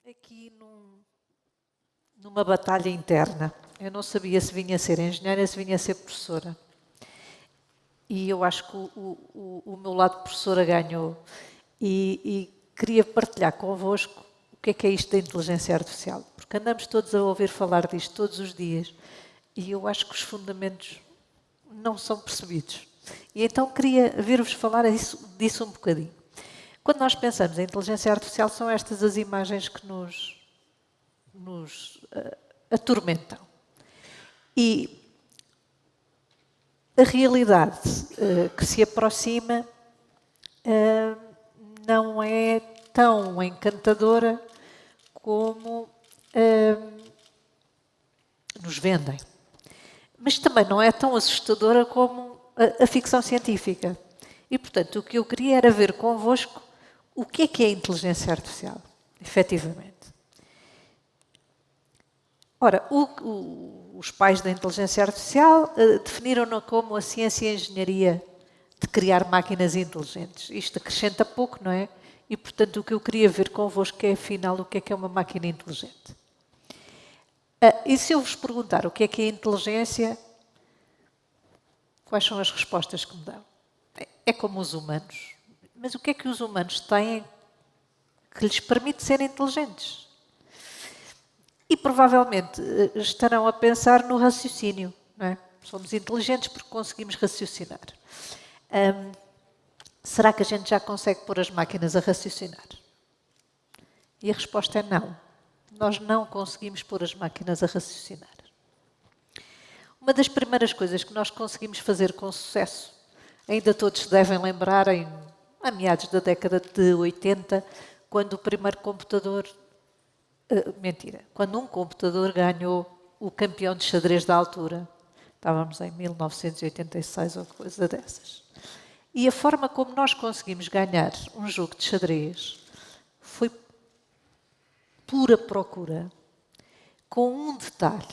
aqui numa batalha interna. Eu não sabia se vinha a ser engenheira, se vinha a ser professora. E eu acho que o meu lado professora ganhou. E queria partilhar convosco o que é isto da inteligência artificial. Porque andamos todos a ouvir falar disto todos os dias. E eu acho que os fundamentos não são percebidos. E então queria ver-vos falar disso um bocadinho. Quando nós pensamos em inteligência artificial, são estas as imagens que nos atormentam. E a realidade que se aproxima não é tão encantadora como nos vendem. Mas também não é tão assustadora como a ficção científica. E, portanto, o que eu queria era ver convosco o que é a inteligência artificial, efetivamente. Ora, os pais da inteligência artificial definiram-na como a ciência e a engenharia de criar máquinas inteligentes. Isto acrescenta pouco, não é? E, portanto, o que eu queria ver convosco é, afinal, o que é uma máquina inteligente. E se eu vos perguntar o que é inteligência, quais são as respostas que me dão? É como os humanos. Mas o que é que os humanos têm que lhes permite ser inteligentes? E provavelmente estarão a pensar no raciocínio, não é? Somos inteligentes porque conseguimos raciocinar. Será que a gente já consegue pôr as máquinas a raciocinar? E a resposta é não. Nós não conseguimos pôr as máquinas a raciocinar. Uma das primeiras coisas que nós conseguimos fazer com sucesso, ainda todos se devem lembrar, a meados da década de 80, quando o primeiro computador... quando um computador ganhou o campeão de xadrez da altura. Estávamos em 1986 ou coisa dessas. E a forma como nós conseguimos ganhar um jogo de xadrez foi pura procura, com um detalhe.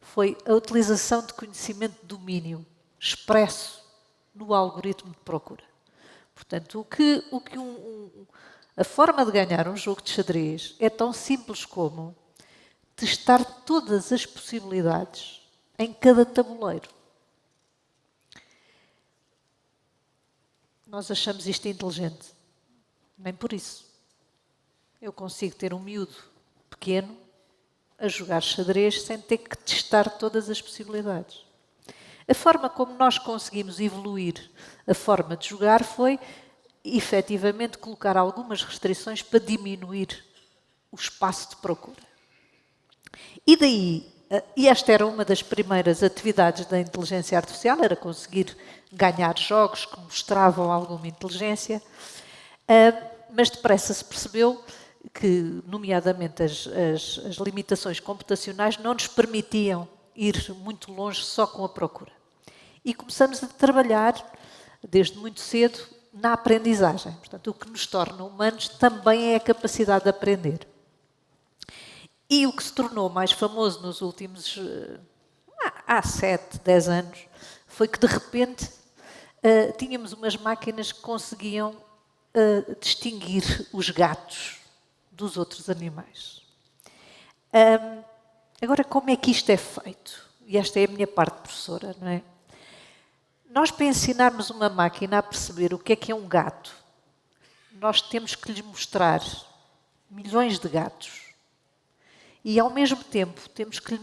Foi a utilização de conhecimento de domínio expresso no algoritmo de procura. Portanto, a forma de ganhar um jogo de xadrez é tão simples como testar todas as possibilidades em cada tabuleiro. Nós achamos isto inteligente. Nem por isso. Eu consigo ter um miúdo pequeno a jogar xadrez sem ter que testar todas as possibilidades. A forma como nós conseguimos evoluir a forma de jogar foi, efetivamente, colocar algumas restrições para diminuir o espaço de procura. E esta era uma das primeiras atividades da inteligência artificial, era conseguir ganhar jogos que mostravam alguma inteligência, mas depressa se percebeu que, nomeadamente, as limitações computacionais não nos permitiam ir muito longe só com a procura. E começamos a trabalhar, desde muito cedo, na aprendizagem. Portanto, o que nos torna humanos também é a capacidade de aprender. E o que se tornou mais famoso nos últimos, há 7, 10 anos, foi que, de repente, tínhamos umas máquinas que conseguiam distinguir os gatos dos outros animais. Agora, como é que isto é feito? E esta é a minha parte professora, não é? Nós, para ensinarmos uma máquina a perceber o que é um gato, nós temos que lhe mostrar milhões de gatos. E, ao mesmo tempo, temos que lhe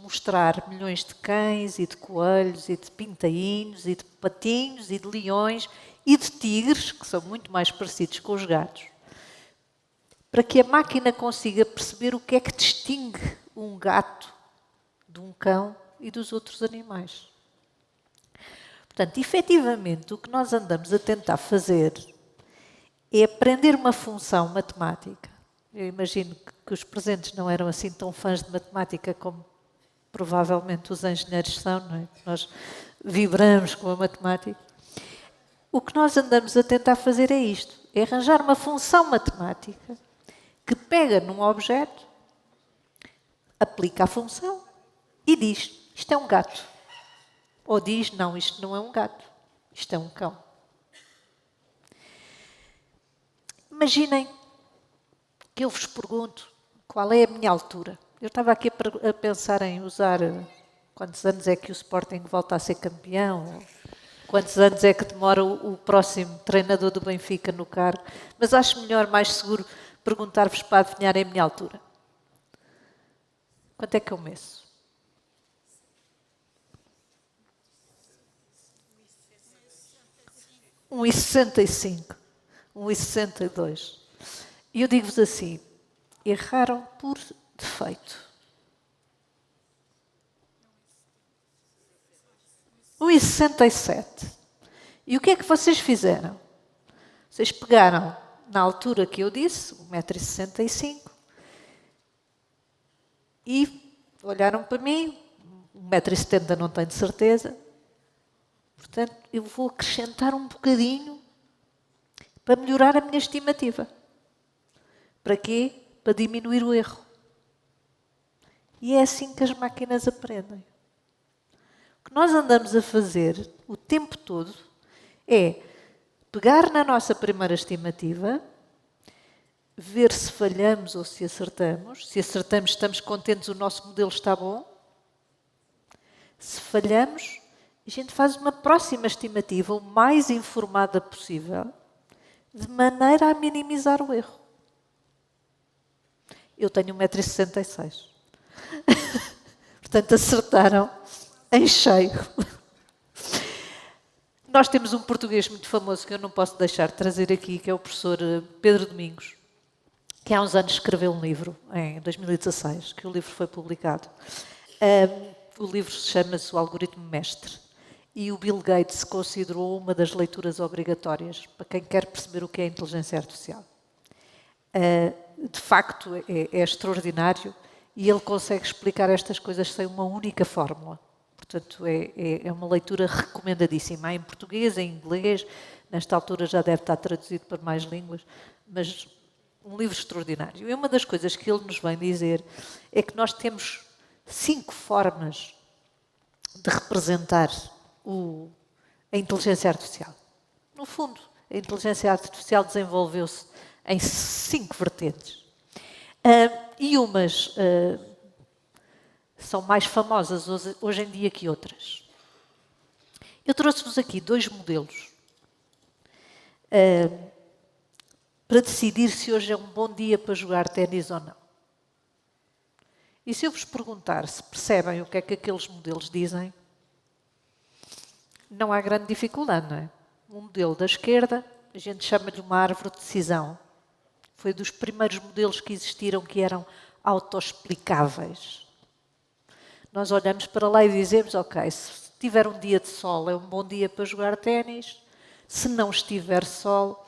mostrar milhões de cães e de coelhos e de pintainhos e de patinhos e de leões e de tigres, que são muito mais parecidos com os gatos, para que a máquina consiga perceber o que é que distingue um gato de um cão e dos outros animais. Portanto, efetivamente, o que nós andamos a tentar fazer é aprender uma função matemática. Eu imagino que os presentes não eram assim tão fãs de matemática como provavelmente os engenheiros são, não é? Nós vibramos com a matemática. O que nós andamos a tentar fazer é isto, é arranjar uma função matemática que pega num objeto, aplica a função e diz, isto é um gato. Ou diz, não, isto não é um gato, isto é um cão. Imaginem que eu vos pergunto qual é a minha altura. Eu estava aqui a pensar em usar quantos anos é que o Sporting volta a ser campeão, quantos anos é que demora o próximo treinador do Benfica no cargo, mas acho melhor, mais seguro, perguntar-vos para adivinharem a minha altura. Quanto é que eu meço? 1,65. 1,62. E eu digo-vos assim, erraram por defeito. 1,67. E o que é que vocês fizeram? Vocês pegaram, na altura que eu disse, 1,65 m, e olharam para mim, 1,70 m não tenho de certeza, portanto eu vou acrescentar um bocadinho para melhorar a minha estimativa. Para quê? Para diminuir o erro. E é assim que as máquinas aprendem. O que nós andamos a fazer o tempo todo é pegar na nossa primeira estimativa, ver se falhamos ou se acertamos. Se acertamos, estamos contentes, o nosso modelo está bom. Se falhamos, a gente faz uma próxima estimativa, o mais informada possível, de maneira a minimizar o erro. Eu tenho 1,66 m. Portanto, acertaram em cheio. Nós temos um português muito famoso que eu não posso deixar de trazer aqui, que é o professor Pedro Domingos, que há uns anos escreveu um livro, em 2016, que o livro foi publicado. O livro chama-se O Algoritmo Mestre. E o Bill Gates considerou uma das leituras obrigatórias para quem quer perceber o que é a inteligência artificial. De facto, é extraordinário e ele consegue explicar estas coisas sem uma única fórmula. Portanto, é uma leitura recomendadíssima. Há em português, em inglês, nesta altura já deve estar traduzido para mais línguas, mas um livro extraordinário. E uma das coisas que ele nos vem dizer é que nós temos 5 formas de representar a inteligência artificial. No fundo, a inteligência artificial desenvolveu-se em 5 vertentes. E umas são mais famosas hoje em dia que outras. Eu trouxe-vos aqui 2 modelos para decidir se hoje é um bom dia para jogar ténis ou não. E se eu vos perguntar se percebem o que é que aqueles modelos dizem, não há grande dificuldade, não é? O modelo da esquerda, a gente chama-lhe uma árvore de decisão. Foi dos primeiros modelos que existiram que eram autoexplicáveis. Nós olhamos para lá e dizemos, ok, se tiver um dia de sol é um bom dia para jogar ténis, se não estiver sol,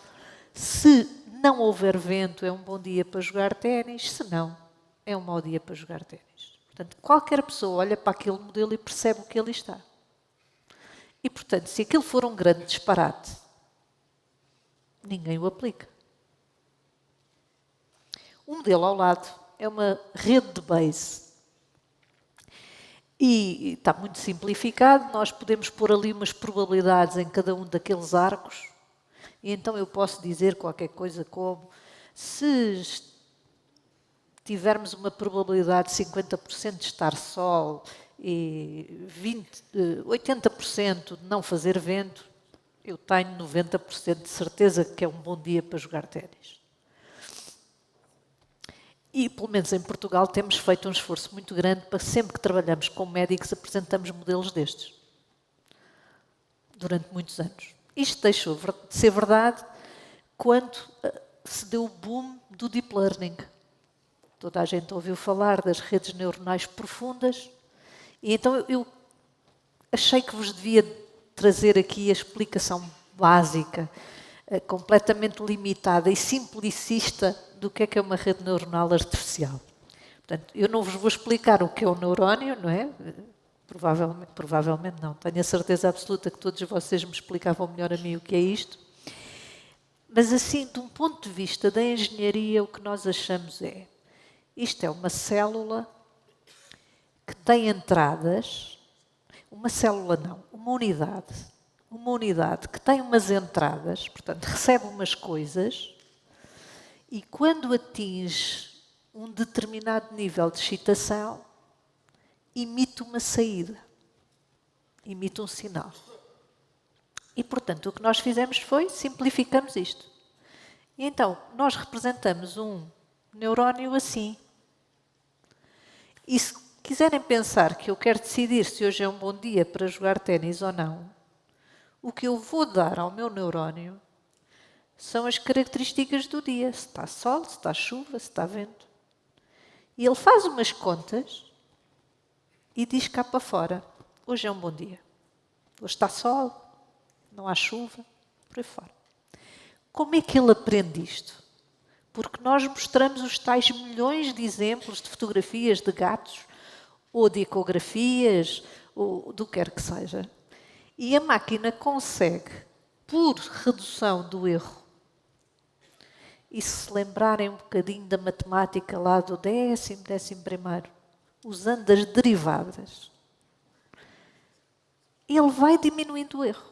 se não houver vento é um bom dia para jogar ténis, se não, é um mau dia para jogar ténis. Portanto, qualquer pessoa olha para aquele modelo e percebe o que ali está. E, portanto, se aquilo for um grande disparate, ninguém o aplica. O modelo ao lado é uma rede de Bayes. E está muito simplificado, nós podemos pôr ali umas probabilidades em cada um daqueles arcos. E então eu posso dizer qualquer coisa como, se tivermos uma probabilidade de 50% de estar sol e 80% de não fazer vento, eu tenho 90% de certeza que é um bom dia para jogar ténis. E, pelo menos em Portugal, temos feito um esforço muito grande para sempre que trabalhamos com médicos, apresentamos modelos destes. Durante muitos anos. Isto deixou de ser verdade quando se deu o boom do deep learning. Toda a gente ouviu falar das redes neuronais profundas. E então eu achei que vos devia trazer aqui a explicação básica, completamente limitada e simplicista do que é uma rede neuronal artificial. Portanto, eu não vos vou explicar o que é um neurónio, não é? Provavelmente não. Tenho a certeza absoluta que todos vocês me explicavam melhor a mim o que é isto. Mas assim, de um ponto de vista da engenharia, o que nós achamos é, isto é uma célula que tem entradas, uma célula não, uma unidade que tem umas entradas, portanto, recebe umas coisas E quando atinge um determinado nível de excitação, emite uma saída, emite um sinal. E, portanto, o que nós fizemos foi simplificamos isto. E então, nós representamos um neurónio assim. E se quiserem pensar que eu quero decidir se hoje é um bom dia para jogar ténis ou não, o que eu vou dar ao meu neurónio são as características do dia. Se está sol, se está chuva, se está vento. E ele faz umas contas e diz cá para fora, hoje é um bom dia. Hoje está sol, não há chuva, por aí fora. Como é que ele aprende isto? Porque nós mostramos os tais milhões de exemplos de fotografias de gatos, ou de ecografias, ou do que quer que seja. E a máquina consegue, por redução do erro, e se lembrarem um bocadinho da matemática lá do 10º, usando as derivadas, ele vai diminuindo o erro.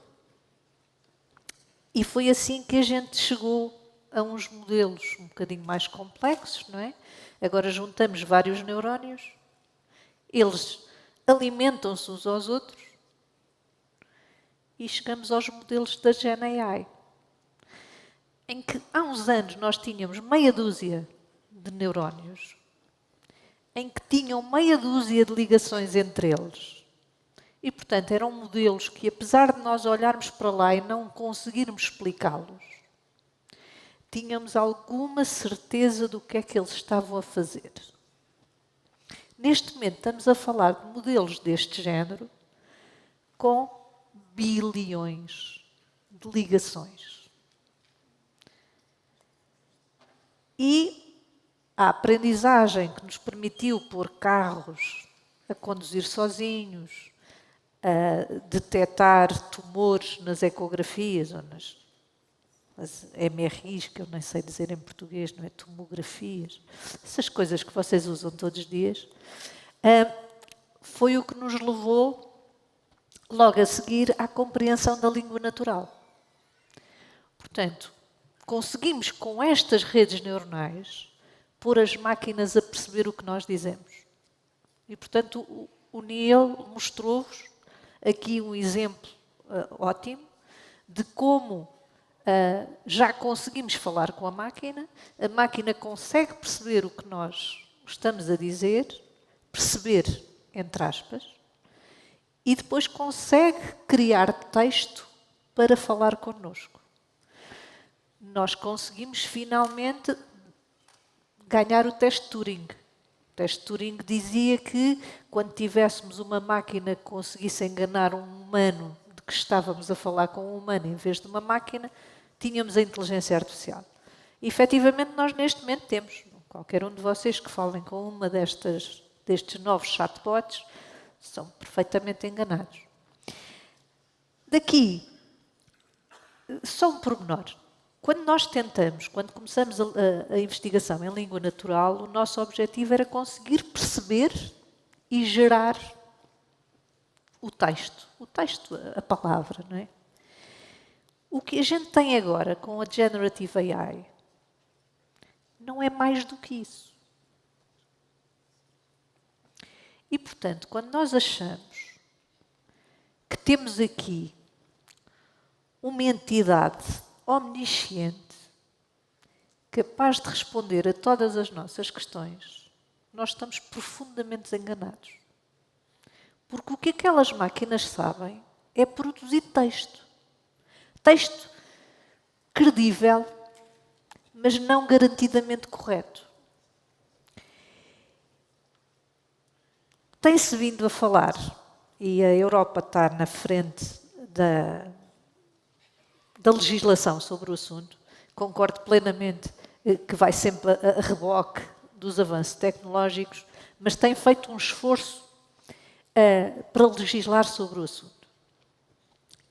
E foi assim que a gente chegou a uns modelos um bocadinho mais complexos, não é? Agora juntamos vários neurónios, eles alimentam-se uns aos outros e chegamos aos modelos da GenAI, em que há uns anos nós tínhamos meia dúzia de neurónios, em que tinham meia dúzia de ligações entre eles. E, portanto, eram modelos que, apesar de nós olharmos para lá e não conseguirmos explicá-los, tínhamos alguma certeza do que é que eles estavam a fazer. Neste momento, estamos a falar de modelos deste género com bilhões de ligações. E a aprendizagem que nos permitiu pôr carros a conduzir sozinhos, a detectar tumores nas ecografias ou nas MRIs, que eu nem sei dizer em português, não é? Tomografias, essas coisas que vocês usam todos os dias, foi o que nos levou logo a seguir à compreensão da língua natural. Portanto, conseguimos com estas redes neuronais pôr as máquinas a perceber o que nós dizemos. E, portanto, o Neil mostrou-vos aqui um exemplo ótimo de como já conseguimos falar com a máquina consegue perceber o que nós estamos a dizer, perceber, entre aspas, e depois consegue criar texto para falar connosco. Nós conseguimos finalmente ganhar o teste Turing. O teste Turing dizia que, quando tivéssemos uma máquina que conseguisse enganar um humano de que estávamos a falar com um humano em vez de uma máquina, tínhamos a inteligência artificial. E, efetivamente, nós neste momento temos. Qualquer um de vocês que falem com uma destes novos chatbots são perfeitamente enganados. Daqui, só um pormenor. Quando nós quando começamos a investigação em língua natural, o nosso objetivo era conseguir perceber e gerar o texto, a palavra, não é? O que a gente tem agora com a Generative AI não é mais do que isso. E, portanto, quando nós achamos que temos aqui uma entidade omnisciente, capaz de responder a todas as nossas questões, nós estamos profundamente enganados. Porque o que aquelas máquinas sabem é produzir texto. Texto credível, mas não garantidamente correto. Tem-se vindo a falar, e a Europa está na frente da legislação sobre o assunto, concordo plenamente que vai sempre a reboque dos avanços tecnológicos, mas tem feito um esforço para legislar sobre o assunto.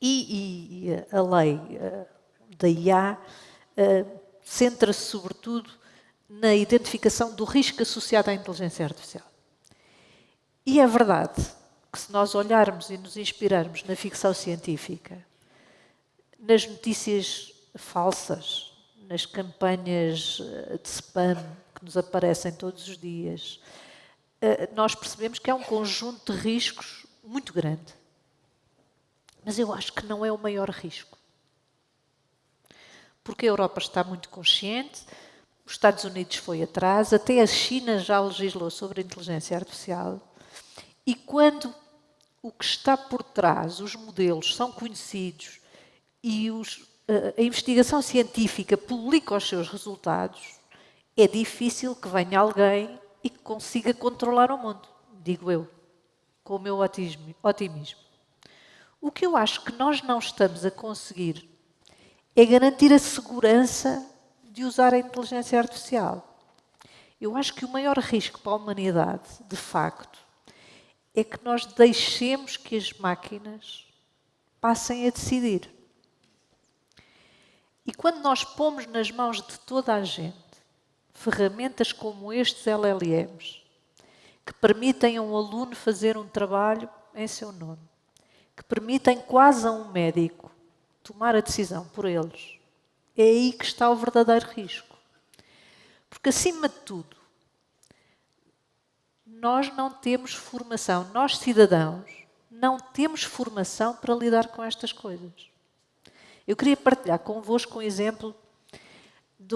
E a lei da IA centra-se sobretudo na identificação do risco associado à inteligência artificial. E é verdade que, se nós olharmos e nos inspirarmos na ficção científica, nas notícias falsas, nas campanhas de spam que nos aparecem todos os dias, nós percebemos que há um conjunto de riscos muito grande. Mas eu acho que não é o maior risco. Porque a Europa está muito consciente, os Estados Unidos foi atrás, até a China já legislou sobre a inteligência artificial. E quando o que está por trás, os modelos, são conhecidos e a investigação científica publica os seus resultados, é difícil que venha alguém e que consiga controlar o mundo, digo eu, com o meu otimismo. O que eu acho que nós não estamos a conseguir é garantir a segurança de usar a inteligência artificial. Eu acho que o maior risco para a humanidade, de facto, é que nós deixemos que as máquinas passem a decidir. E quando nós pomos nas mãos de toda a gente ferramentas como estes LLMs, que permitem a um aluno fazer um trabalho em seu nome, que permitem quase a um médico tomar a decisão por eles, é aí que está o verdadeiro risco. Porque, acima de tudo, nós não temos formação, nós cidadãos, não temos formação para lidar com estas coisas. Eu queria partilhar convosco um exemplo de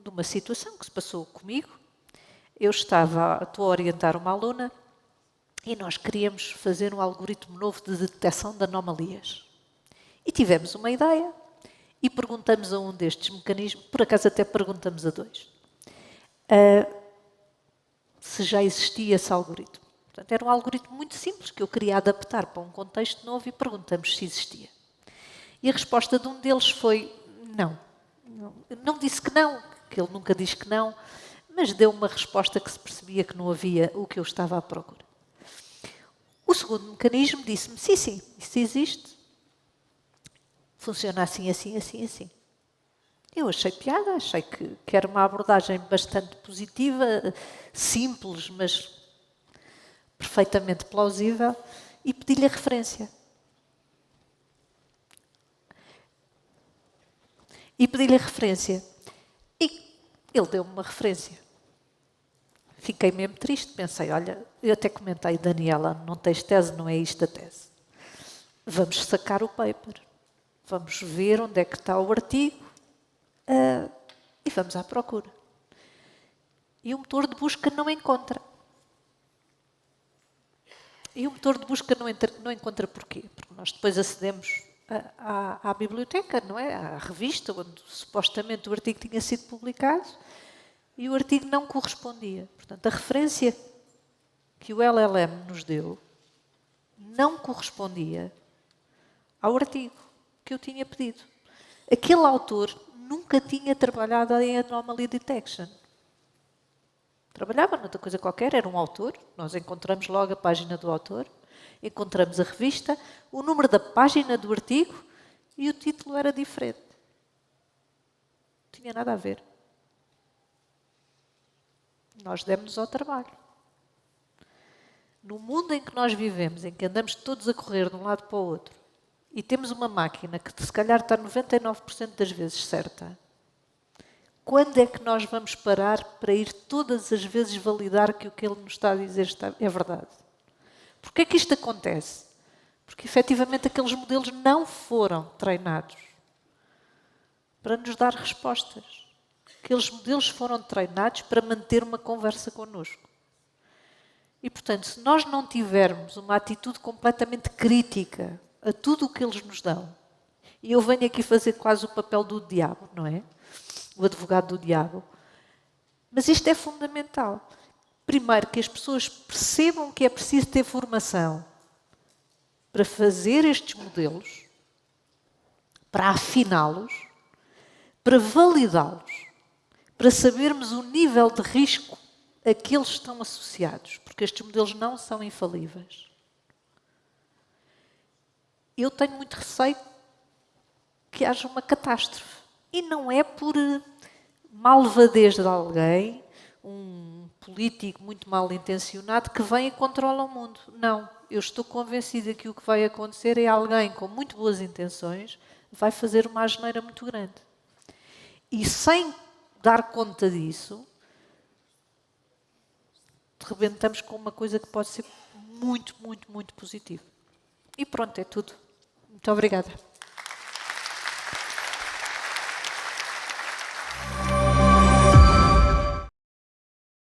uma situação que se passou comigo. Eu estou a orientar uma aluna e nós queríamos fazer um algoritmo novo de detecção de anomalias. E tivemos uma ideia e perguntamos a um destes mecanismos, por acaso até perguntamos a dois, se já existia esse algoritmo. Portanto, era um algoritmo muito simples que eu queria adaptar para um contexto novo e perguntamos se existia. E a resposta de um deles foi não. Não disse que não, que ele nunca diz que não, mas deu uma resposta que se percebia que não havia o que eu estava à procura. O segundo mecanismo disse-me, sim, isso existe. Funciona assim, assim, assim, assim. Eu achei piada, achei que era uma abordagem bastante positiva, simples, mas perfeitamente plausível, e pedi-lhe a referência. E ele deu-me uma referência. Fiquei mesmo triste, pensei, olha, eu até comentei, Daniela, não tens tese, não é isto a tese. Vamos sacar o paper. Vamos ver onde é que está o artigo e vamos à procura. E o motor de busca não encontra. E o motor de busca não encontra porquê? Porque nós depois acedemos à biblioteca, não é? À revista onde supostamente o artigo tinha sido publicado e o artigo não correspondia. Portanto, a referência que o LLM nos deu não correspondia ao artigo que eu tinha pedido. Aquele autor nunca tinha trabalhado em Anomaly Detection. Trabalhava noutra coisa qualquer, era um autor, nós encontramos logo a página do autor, encontramos a revista, o número da página do artigo e o título era diferente. Não tinha nada a ver. Nós demos-nos ao trabalho. No mundo em que nós vivemos, em que andamos todos a correr de um lado para o outro, e temos uma máquina que se calhar está 99% das vezes certa, quando é que nós vamos parar para ir todas as vezes validar que o que ele nos está a dizer é verdade? Porquê é que isto acontece? Porque efetivamente aqueles modelos não foram treinados para nos dar respostas. Aqueles modelos foram treinados para manter uma conversa connosco. E, portanto, se nós não tivermos uma atitude completamente crítica a tudo o que eles nos dão, e eu venho aqui fazer quase o papel do diabo, não é? O advogado do diabo. Mas isto é fundamental. Primeiro, que as pessoas percebam que é preciso ter formação para fazer estes modelos, para afiná-los, para validá-los, para sabermos o nível de risco a que eles estão associados, porque estes modelos não são infalíveis. Eu tenho muito receio que haja uma catástrofe. E não é por malvadez de alguém, um político muito mal intencionado, que vem e controla o mundo. Não. Eu estou convencida que o que vai acontecer é alguém com muito boas intenções vai fazer uma asneira muito grande. E sem dar conta disso, rebentamos com uma coisa que pode ser muito, muito, muito positiva. E pronto, é tudo. Muito obrigada.